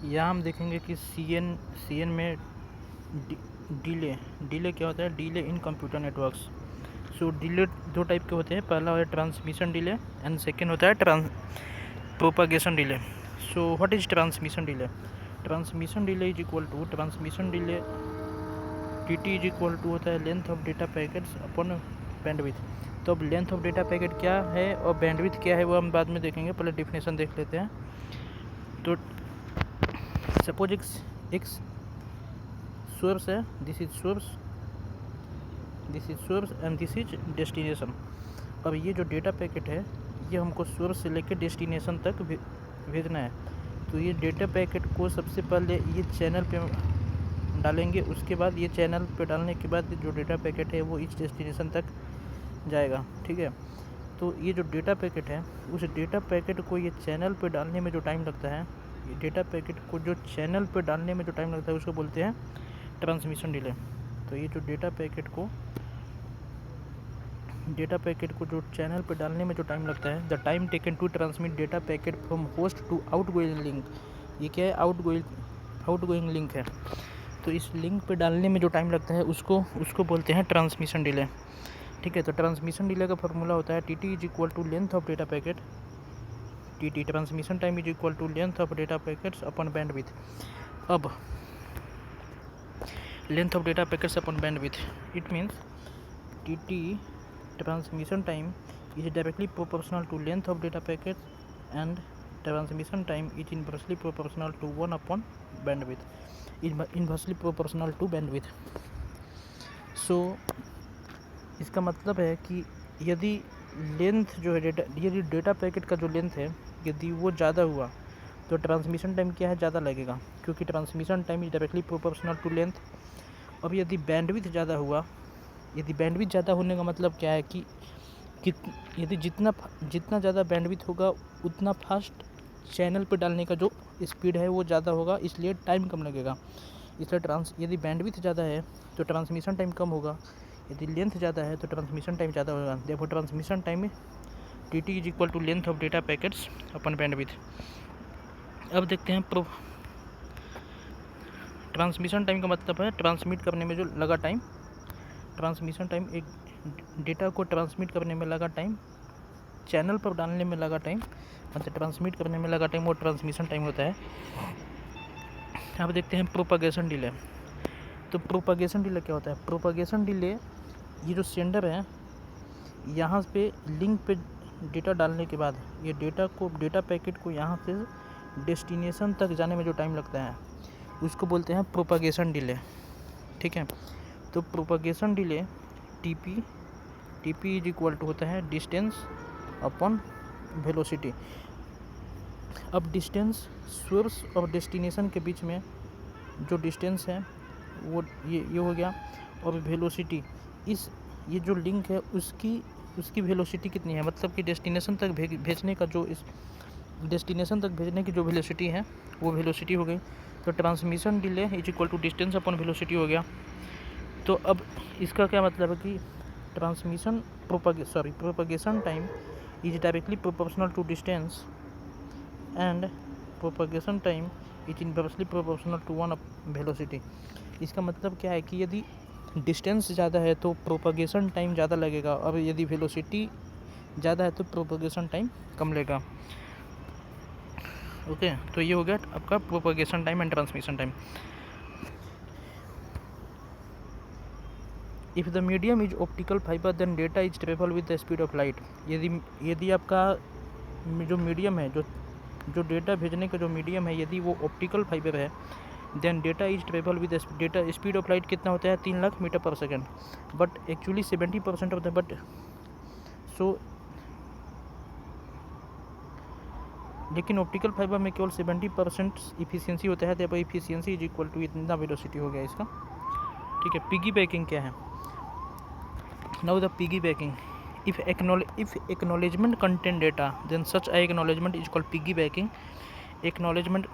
यहाँ हम देखेंगे कि सी एन में डिले क्या होता है, delay in computer networks. So delay दो टाइप के होते हैं, पहला है ट्रांसमिशन डिले एंड सेकेंड होता है propagation delay. So what is transmission delay? Transmission delay is equal to transmission delay T T is equal to होता है length of data packets upon bandwidth. तो अब लेंथ ऑफ डेटा पैकेट क्या है और bandwidth क्या है वो हम बाद में देखेंगे, पहले डिफिनेशन देख लेते हैं। तो सपोज एक सोर्स है, this is source and this is destination. अब ये जो डेटा पैकेट है ये हमको सोर्स से लेकर डेस्टिनेशन तक भेजना है। तो ये डेटा पैकेट को सबसे पहले ये चैनल पे डालेंगे, उसके बाद ये चैनल पे डालने के बाद जो डेटा पैकेट है वो इस डेस्टिनेशन तक जाएगा। ठीक है, तो ये जो डेटा पैकेट है उस डेटा पैकेट को ये चैनल पे डालने में जो टाइम लगता है, ये डेटा पैकेट को जो चैनल पे डालने में जो टाइम लगता है उसको बोलते हैं ट्रांसमिशन डिले। तो ये जो डेटा पैकेट को जो चैनल पे डालने में जो टाइम लगता है, the time taken to transmit data packet from host to outgoing link. ये क्या है? आउटगोइंग लिंक है। तो इस लिंक पे डालने में जो टाइम लगता है उसको बोलते हैं ट्रांसमिशन डिले। ठीक है, तो ट्रांसमिशन डिले का फॉर्मूला होता है T T is equal to length of data packet, T T transmission time is equal to length of data packets upon bandwidth. अब length of data packets upon bandwidth, it means T T transmission time is directly proportional to length of data packet and transmission time is inversely proportional to 1 upon bandwidth, inversely proportional to bandwidth. So इसका मतलब है कि यदि length जो है यदि data packet का जो लेंथ है यदि वो ज़्यादा हुआ तो ट्रांसमिशन टाइम क्या है? ज़्यादा लगेगा, क्योंकि transmission time is directly proportional to length. अब यदि बैंडविड्थ ज़्यादा हुआ, यदि बैंडविड्थ ज़्यादा होने का मतलब क्या है कि यदि जितना ज़्यादा बैंडविड्थ होगा उतना फास्ट चैनल पे डालने का जो स्पीड है वो ज़्यादा होगा, इसलिए टाइम कम लगेगा। इसलिए यदि बैंडविड्थ ज़्यादा है तो ट्रांसमिशन टाइम कम होगा, यदि लेंथ ज़्यादा है तो ट्रांसमिशन टाइम ज़्यादा होगा। देखो transmission time T T is equal to length of data packets upon bandwidth. अब देखते हैं ट्रांसमिशन टाइम का मतलब है ट्रांसमिट करने में जो लगा टाइम। ट्रांसमिशन टाइम एक डेटा को ट्रांसमिट करने में लगा टाइम, चैनल पर डालने में लगा टाइम, मतलब ट्रांसमिट करने में लगा टाइम वो ट्रांसमिशन टाइम होता है। अब देखते हैं प्रोपागेशन डिले। तो प्रोपागेशन डिले क्या होता है? प्रोपागेशन डिले, ये जो सेंडर है यहाँ पे लिंक पे डेटा डालने के बाद ये डेटा पैकेट को यहाँ से डेस्टिनेशन तक जाने में जो टाइम लगता है उसको बोलते हैं प्रोपागेशन डिले। ठीक है, तो propagation delay T P is equal to होता है डिस्टेंस अपॉन वेलोसिटी। अब डिस्टेंस सोर्स और डेस्टिनेशन के बीच में जो डिस्टेंस है वो ये हो गया, और वेलोसिटी ये जो लिंक है उसकी वेलोसिटी कितनी है, मतलब कि डेस्टिनेशन तक भेजने का जो डेस्टिनेशन तक भेजने की जो वेलोसिटी है वो वेलोसिटी हो गई। तो transmission delay is equal to distance upon velocity हो गया। तो अब इसका क्या मतलब है कि propagation time is directly proportional to distance and propagation time is inversely proportional to 1 velocity. इसका मतलब क्या है कि यदि डिस्टेंस ज़्यादा है तो प्रोपगेशन टाइम ज़्यादा लगेगा, और यदि वेलोसिटी ज़्यादा है तो प्रोपगेशन टाइम कम लगेगा। ओके, तो ये हो गया आपका propagation time and transmission time. If the medium is optical fibre then data is travel with the speed of light. यदि आपका जो मीडियम है, जो डेटा भेजने का जो मीडियम है, यदि वो ऑप्टिकल फाइबर है then data is travel with data speed of light कितना होता है? 3 lakh metre per second. But actually 70% of the लेकिन ऑप्टिकल फाइबर में केवल 70% इफिशियंसी होता है, तो इफिशियंसी इज इक्वल टू इतना वेलोसिटी हो गया इसका। ठीक है, पिगी बैकिंग क्या है? Now the piggybacking, if acknowledgement contain data then such a acknowledgement is called piggy banking. Acknowledgement,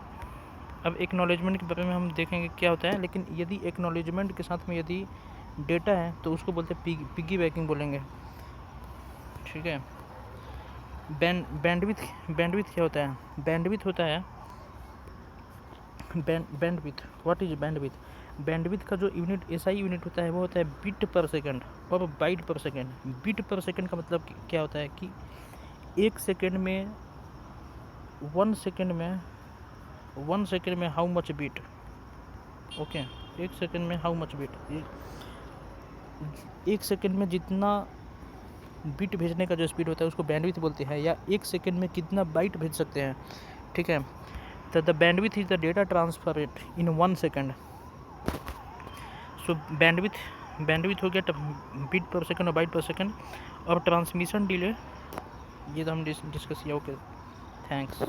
अब एक्नॉलेजमेंट के बारे में हम देखेंगे क्या होता है, लेकिन यदि एक्नॉलेजमेंट के साथ में यदि डेटा है तो उसको बोलते हैं पिगी बैकिंग बोलेंगे। ठीक है, बैंडविड्थ क्या होता है? बैंडविड्थ होता है bandwidth, what is bandwidth? Bandwidth का जो यूनिट एसआई यूनिट होता है वो होता है बिट पर सेकंड और बाइट पर सेकंड। बिट पर सेकंड का मतलब क्या होता है कि एक सेकंड में 1 सेकंड में हाउ मच बीट। ओके, एक सेकंड में हाउ मच बीट, एक सेकंड में जितना बिट भेजने का जो स्पीड होता है उसको बैंडविथ बोलते हैं, या एक सेकंड में कितना बाइट भेज सकते हैं। ठीक है, तो the bandwidth is the data transfer rate in 1 second. So bandwidth हो गया बिट पर सेकंड और बाइट पर सेकंड। और ट्रांसमिशन डिले ये तो हम डिस्कस किया। Okay, thanks.